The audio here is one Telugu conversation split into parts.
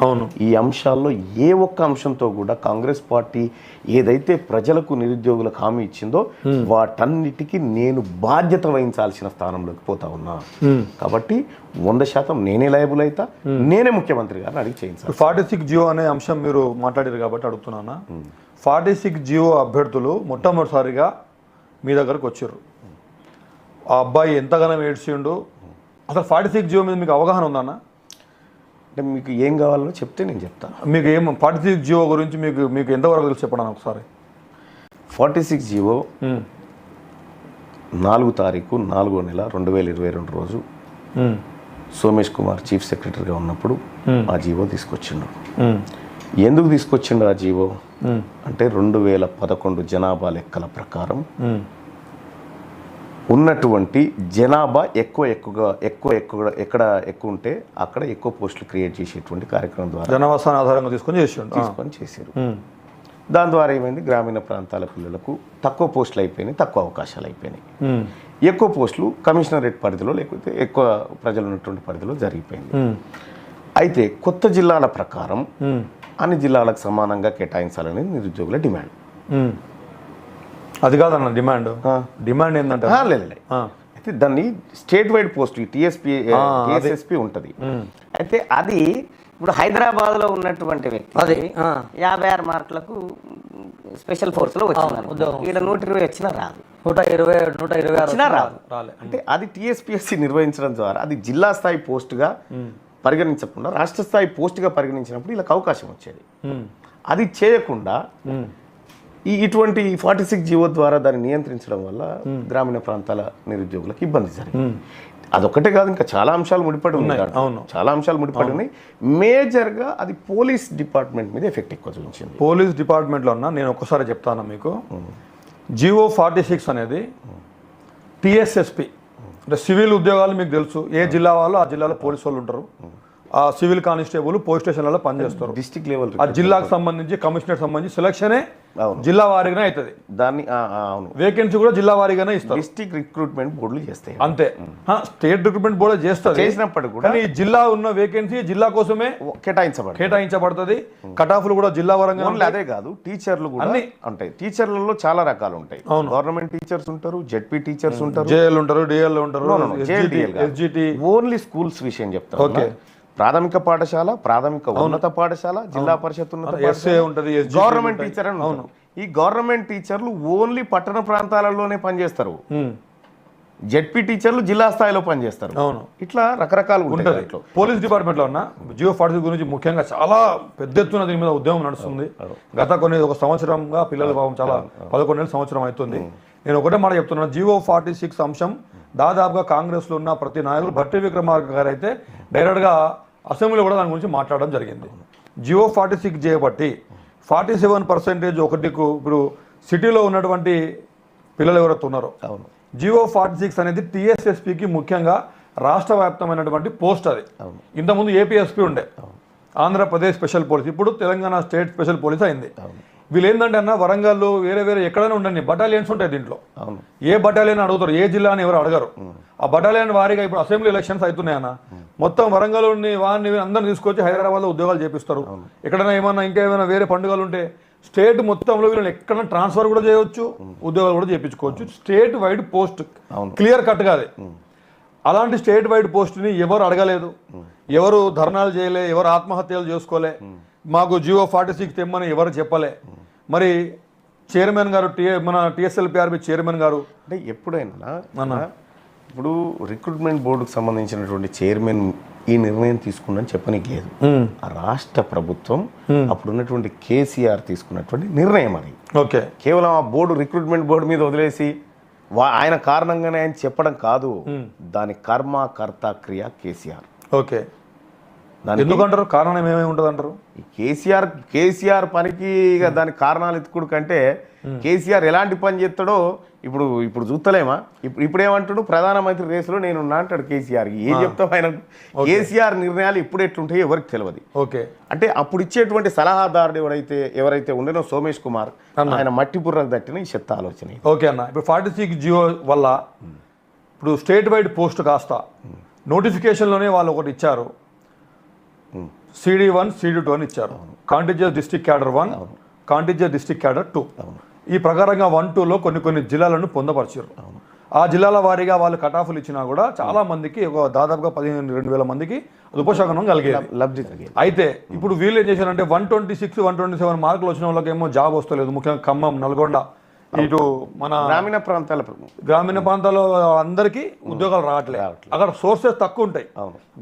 అవును. ఈ అంశాల్లో ఏ ఒక్క అంశంతో కూడా కాంగ్రెస్ పార్టీ ఏదైతే ప్రజలకు నిరుద్యోగులకు హామీ ఇచ్చిందో వాటన్నిటికీ నేను బాధ్యత వహించాల్సిన స్థానంలోకి పోతా ఉన్నా. కాబట్టి 100% నేనే లయబుల్ అవుతా, నేనే ముఖ్యమంత్రి గారిని అడిగి చేయించాలి. 46 జియో అనే అంశం మీరు మాట్లాడారు కాబట్టి అడుగుతున్నానా. 46 జియో అభ్యర్థులు మొట్టమొదటిసారిగా మీ దగ్గరకు వచ్చారు. ఆ అబ్బాయి ఎంతగానో ఏడ్చిండు. అసలు 46 జియో మీద మీకు అవగాహన ఉందన్న? అంటే మీకు ఏం కావాలో చెప్తే నేను చెప్తాను. మీకు ఏం 46 జియో గురించి మీకు ఎంతవరకు తెలుసు చెప్పండి ఒకసారి. 46 జియో 4 తారీఖు 4వ నెల 2022 రోజు సోమేష్ కుమార్ చీఫ్ సెక్రటరీగా ఉన్నప్పుడు ఆ జీవో తీసుకొచ్చిండు. ఎందుకు తీసుకొచ్చిండు ఆ జీవో అంటే 2011 జనాభా లెక్కల ప్రకారం ఉన్నటువంటి జనాభా ఎక్కడ ఎక్కువ ఉంటే అక్కడ ఎక్కువ పోస్టులు క్రియేట్ చేసేటువంటి కార్యక్రమం ద్వారా జనాభా ఆధారంగా తీసుకొని చేశారు. దాని ద్వారా ఏమైంది, గ్రామీణ ప్రాంతాల పిల్లలకు తక్కువ పోస్టులు అయిపోయినాయి, తక్కువ అవకాశాలు అయిపోయినాయి. ఎక్కువ పోస్టులు కమిషనరేట్ పరిధిలో లేకపోతే ఎక్కువ ప్రజలు ఉన్నటువంటి పరిధిలో జరిగిపోయింది. అయితే కొత్త జిల్లాల ప్రకారం అన్ని జిల్లాలకు సమానంగా కేటాయించాలనేది నిరుద్యోగుల డిమాండ్. అది కాదన్న డిమాండ్ ఏంటంటే అయితే దాన్ని స్టేట్ వైడ్ పోస్ట్ టీఎస్ఎస్పీ ఉంటుంది. అయితే అది ఇప్పుడు హైదరాబాద్లో ఉన్నటువంటి వ్యక్తి అది 56 మార్కులకు స్పెషల్ ఫోర్స్లో వచ్చినారు. ఇక్కడ 120 వచ్చినా రాదు, 120 వచ్చినా రాదు. అంటే అది టీఎస్పీఎస్సీ నిర్వహించడం ద్వారా అది జిల్లా స్థాయి పోస్టుగా పరిగణించకుండా రాష్ట్ర స్థాయి పోస్టుగా పరిగణించినప్పుడు వీళ్ళకి అవకాశం వచ్చేది. అది చేయకుండా ఇటువంటి 46 జీవో ద్వారా దాన్ని నియంత్రించడం వల్ల గ్రామీణ ప్రాంతాల నిరుద్యోగులకు ఇబ్బంది జరిగింది. అదొక్కటే కాదు, ఇంకా చాలా అంశాలు ముడిపడి ఉన్నాయి. చాలా అంశాలు ముడిపడి ఉన్నాయి. మేజర్గా అది పోలీస్ డిపార్ట్మెంట్ మీద ఎఫెక్ట్ ఎక్కువ చూపించింది. పోలీస్ డిపార్ట్మెంట్లో ఉన్న నేను ఒక్కసారి చెప్తాను మీకు. జివో 46 అనేది టీఎస్ఎస్పీ అంటే సివిల్ ఉద్యోగాలు మీకు తెలుసు. ఏ జిల్లా వాళ్ళు ఆ జిల్లాలో పోలీసు వాళ్ళు ఉంటారు. ఆ సివిల్ కానిస్టేబుల్ పోలీస్ స్టేషన్లలో పనిచేస్తారు. డిస్ట్రిక్ట్ లెవెల్ ఆ జిల్లాకు సంబంధించి కమిషనర్ సంబంధించి సెలక్షనే జిల్లా వారీగానే అవుతుంది. దాన్ని వేకెన్సీ కూడా జిల్లా వారీగానే ఇస్తారు. డిస్ట్రిక్ట్ రిక్రూట్మెంట్ బోర్డులు చేస్తాయి అంతే. స్టేట్ రిక్రూట్మెంట్ బోర్డు చేస్తారు, చేసినప్పుడు కూడా ఈ జిల్లా ఉన్న వేకెన్సీ జిల్లా కోసమే కేటాయించబడుతుంది. కటాఫ్లు కూడా జిల్లా వరంగా. అదే కాదు, టీచర్లు కూడా ఉంటాయి. టీచర్లలో చాలా రకాలు ఉంటాయి. గవర్నమెంట్ టీచర్స్ ఉంటారు, జెడ్పీ టీచర్స్ ఉంటారు, జేఎల్ ఉంటారు, డిఎల్ ఉంటారు, ఎస్జిటి. ఓన్లీ స్కూల్స్ విషయం చెప్తారు. ఓకే, ప్రాథమిక పాఠశాల, ప్రాథమిక ఉన్నత పాఠశాల, జిల్లా పరిషత్ ఉన్నత గవర్నమెంట్ టీచర్ అని. ఈ గవర్నమెంట్ టీచర్లు ఓన్లీ పట్టణ ప్రాంతాలలోనే పనిచేస్తారు. జెడ్పీ టీచర్లు జిల్లా స్థాయిలో పనిచేస్తారు. ఇట్లా రకరకాలు ఉంటుంది. పోలీస్ డిపార్ట్మెంట్లో ఉన్న జియో 46 గురించి ముఖ్యంగా చాలా పెద్ద ఎత్తున దీని మీద ఉద్యమం నడుస్తుంది. గత ఒక సంవత్సరంగా పిల్లల భావం చాలా 11 నెలల సంవత్సరం అవుతుంది. నేను ఒకటే మాట చెప్తున్నాను, జియో 46 అంశం దాదాపుగా కాంగ్రెస్లో ఉన్న ప్రతి నాయకులు భట్టి విక్రమార్క గారు అయితే డైరెక్ట్గా అసెంబ్లీలో కూడా దాని గురించి మాట్లాడడం జరిగింది. జియో 46 చేయబట్టి 47% ఒకటికు ఇప్పుడు సిటీలో ఉన్నటువంటి పిల్లలు ఎవరైతే ఉన్నారో జియో 46 అనేది టీఎస్ఎస్పీకి ముఖ్యంగా రాష్ట్ర వ్యాప్తమైనటువంటి పోస్ట్. అది ఇంతకుముందు ఏపీఎస్పీ ఉండే, ఆంధ్రప్రదేశ్ స్పెషల్ పోలీస్, ఇప్పుడు తెలంగాణ స్టేట్ స్పెషల్ పోలీస్ అయింది. వీళ్ళు ఏంటంటే అన్న వరంగల్ వేరే ఎక్కడైనా ఉండండి, బటాలియన్స్ ఉంటాయి దీంట్లో. ఏ బటాలియన్ అడుగుతారు, ఏ జిల్లా అని ఎవరు అడగరు. ఆ బటాలియన్ వారీగా ఇప్పుడు అసెంబ్లీ ఎలక్షన్స్ అవుతున్నాయన్న, మొత్తం వరంగల్ని వారిని అందరిని తీసుకొచ్చి హైదరాబాద్లో ఉద్యోగాలు చేపిస్తారు. ఎక్కడైనా ఇంకేమైనా వేరే పండుగలు ఉంటే స్టేట్ మొత్తంలో వీళ్ళని ఎక్కడైనా ట్రాన్స్ఫర్ కూడా చేయవచ్చు, ఉద్యోగాలు కూడా చేయించుకోవచ్చు. స్టేట్ వైడ్ పోస్ట్ క్లియర్ కట్గా అది. అలాంటి స్టేట్ వైడ్ పోస్ట్ని ఎవరు అడగలేదు, ఎవరు ధర్నాలు చేయలే, ఎవరు ఆత్మహత్యలు చేసుకోలే, మాకు జియో 46 తెమ్మని ఎవరు చెప్పలే. మరి చైర్మన్ గారు మన టీఎస్ఎల్పిఆర్బి చైర్మన్ గారు అంటే ఎప్పుడైనా ఇప్పుడు రిక్రూట్మెంట్ బోర్డుకు సంబంధించినటువంటి చైర్మన్ ఈ నిర్ణయం తీసుకున్నని చెప్పనీకి లేదు. ఆ రాష్ట్ర ప్రభుత్వం అప్పుడున్నటువంటి కేసీఆర్ తీసుకున్నటువంటి నిర్ణయం అది. ఓకే, కేవలం ఆ బోర్డు రిక్రూట్మెంట్ బోర్డు మీద వదిలేసి ఆయన కారణంగానే ఆయన చెప్పడం కాదు, దాని కర్త క్రియ కేసీఆర్. ఓకే, ఎందుకంటారు? కారణం ఏమేమి ఉంటుంది అంటారు? కేసీఆర్ పనికి దాని కారణాలు ఎత్తుకుడు కంటే కేసీఆర్ ఎలాంటి పని చేస్తాడో ఇప్పుడు చూస్తలేమా? ఇప్పుడు ఏమంటాడు, ప్రధానమంత్రి రేసులో నేనున్నా అంటాడు కేసీఆర్. ఏం చెప్తావు ఆయన? కేసీఆర్ నిర్ణయాలు ఇప్పుడు ఎట్లుంటాయో ఎవరికి తెలియదు. ఓకే, అంటే అప్పుడు ఇచ్చేటువంటి సలహాదారుడు ఎవరైతే ఉండేనో సోమేష్ కుమార్, ఆయన మట్టి బుర్రకు తట్టిన ఈ చెత్త ఆలోచన. ఓకే అన్న, ఇప్పుడు 46 జియో వల్ల ఇప్పుడు స్టేట్ వైడ్ పోస్ట్ కాస్త నోటిఫికేషన్లోనే వాళ్ళు ఒకటి ఇచ్చారు, CD1 CD2 అని ఇచ్చారు. Contingent district cadre 1, contingent district cadre 2. ఈ ప్రకారంగా 1-2లో కొన్ని జిల్లాలను పొందపరిచారు. ఆ జిల్లాల వారీగా వాళ్ళు కటాఫ్లు ఇచ్చినా కూడా చాలా మందికి దాదాపుగా 15,000-2,000 మందికి ఉపశమనం కలిగేది, లబ్ధి కలిగేది. అయితే ఇప్పుడు వీళ్ళు ఏం చేశారంటే 126, 127 మార్కులు వచ్చిన వాళ్ళకి ఏమో జాబ్ వస్తలేదు. ముఖ్యంగా ఖమ్మం, నల్గొండ, ఇటు మన గ్రామీణ ప్రాంతాల్లో అందరికీ ఉద్యోగాలు రావట్లేదు. అక్కడ సోర్సెస్ తక్కువ ఉంటాయి.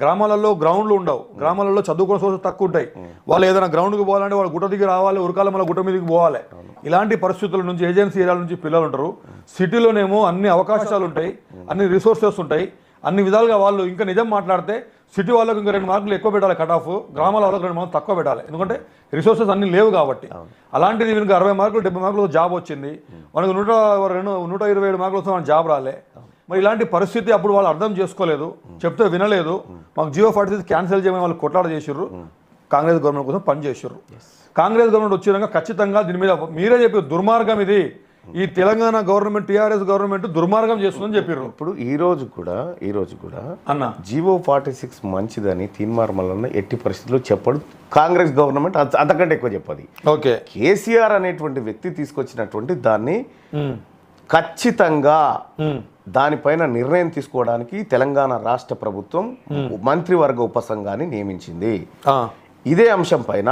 గ్రామాలలో గ్రౌండ్లు ఉండవు, గ్రామాలలో చదువుకునే సోర్సెస్ తక్కువ ఉంటాయి. వాళ్ళు ఏదైనా గ్రౌండ్కి పోవాలంటే వాళ్ళు గుట్ట దిగి రావాలి, ఉరకాల మళ్ళీ గుట్ట మీదకి పోవాలి. ఇలాంటి పరిస్థితుల నుంచి ఏజెన్సీ ఏరియాల నుంచి పిల్లలు ఉంటారు. సిటీలోనేమో అన్ని అవకాశాలు ఉంటాయి, అన్ని రిసోర్సెస్ ఉంటాయి, అన్ని విధాలుగా వాళ్ళు ఇంకా నిజం మాట్లాడితే సిటీ వాళ్ళకి ఇంకా 2 మార్కులు ఎక్కువ పెట్టాలి కట్ ఆఫ్, గ్రామాల వాళ్ళకి 2 మార్కులు తక్కువ పెట్టాలి. ఎందుకంటే రిసోర్సెస్ అన్ని లేవు కాబట్టి. అలాంటిది వీళ్ళకి 60 మార్కులు 70 మార్కులు జాబ్ వచ్చింది, మనకు 127 మార్కులు వస్తే మనకు జాబ్ రాలే. మరి ఇలాంటి పరిస్థితి అప్పుడు వాళ్ళు అర్థం చేసుకోలేదు, చెప్తే వినలేదు. మాకు జియో 46 క్యాన్సిల్ చేయమని వాళ్ళు కొట్లాట చేసిర్రు, కాంగ్రెస్ గవర్నమెంట్ కోసం పనిచేసారు. కాంగ్రెస్ గవర్నమెంట్ వచ్చినాక ఖచ్చితంగా దీని మీద మీరే చెప్పి దుర్మార్గం ఇది, ఈ తెలంగాణ గవర్నమెంట్ టీఆర్ఎస్ గవర్నమెంట్ దుర్మార్గం చేస్తుందని చెప్పారు. ఇప్పుడు ఈ రోజు కూడా అన్న జియో 46 మంచిదని తీన్మార్మల్ ఎట్టి పరిస్థితుల్లో చెప్పడు కాంగ్రెస్ గవర్నమెంట్, అంతకంటే ఎక్కువ చెప్పది. ఓకే, కేసీఆర్ అనేటువంటి వ్యక్తి తీసుకొచ్చినటువంటి దాన్ని ఖచ్చితంగా దానిపైన నిర్ణయం తీసుకోవడానికి తెలంగాణ రాష్ట్ర ప్రభుత్వం మంత్రివర్గ ఉపసంఘాన్ని నియమించింది. ఇదే అంశం పైన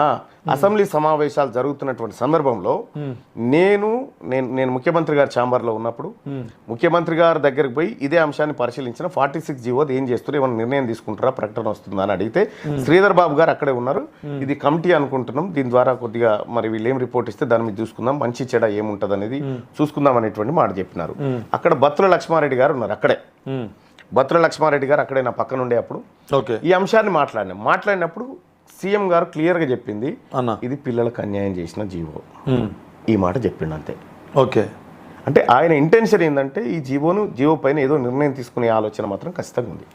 అసెంబ్లీ సమావేశాలు జరుగుతున్నటువంటి సందర్భంలో నేను ముఖ్యమంత్రి గారి ఛాంబర్లో ఉన్నప్పుడు ముఖ్యమంత్రి గారి దగ్గరికి పోయి ఇదే అంశాన్ని పరిశీలించిన 46 జీవో ఏం చేస్తారు, ఏమైనా నిర్ణయం తీసుకుంటారా, ప్రకటన వస్తుందా అని అడిగితే శ్రీధర్ బాబు గారు అక్కడే ఉన్నారు. ఇది కమిటీ అనుకుంటున్నాం, దీని ద్వారా కొద్దిగా మరి వీళ్ళు ఏం రిపోర్ట్ ఇస్తే దాని మీద చూసుకుందాం, మంచి చెడ ఏముంటుంది అనేది చూసుకుందాం అనేటువంటి మాట చెప్పినారు. అక్కడ బత్తుల లక్ష్మారెడ్డి గారు ఉన్నారు, అక్కడే బత్తుల లక్ష్మారెడ్డి గారు అక్కడే నా పక్కన ఉండే అప్పుడు ఈ అంశాన్ని మాట్లాడినప్పుడు సీఎం గారు క్లియర్గా చెప్పింది, ఇది పిల్లలకు అన్యాయం చేసిన జీవో, ఈ మాట చెప్పిండు అంతే. ఓకే, అంటే ఆయన ఇంటెన్షన్ ఏంటంటే ఈ జీవో పైన ఏదో నిర్ణయం తీసుకునే ఆలోచన మాత్రం ఖచ్చితంగా ఉంది.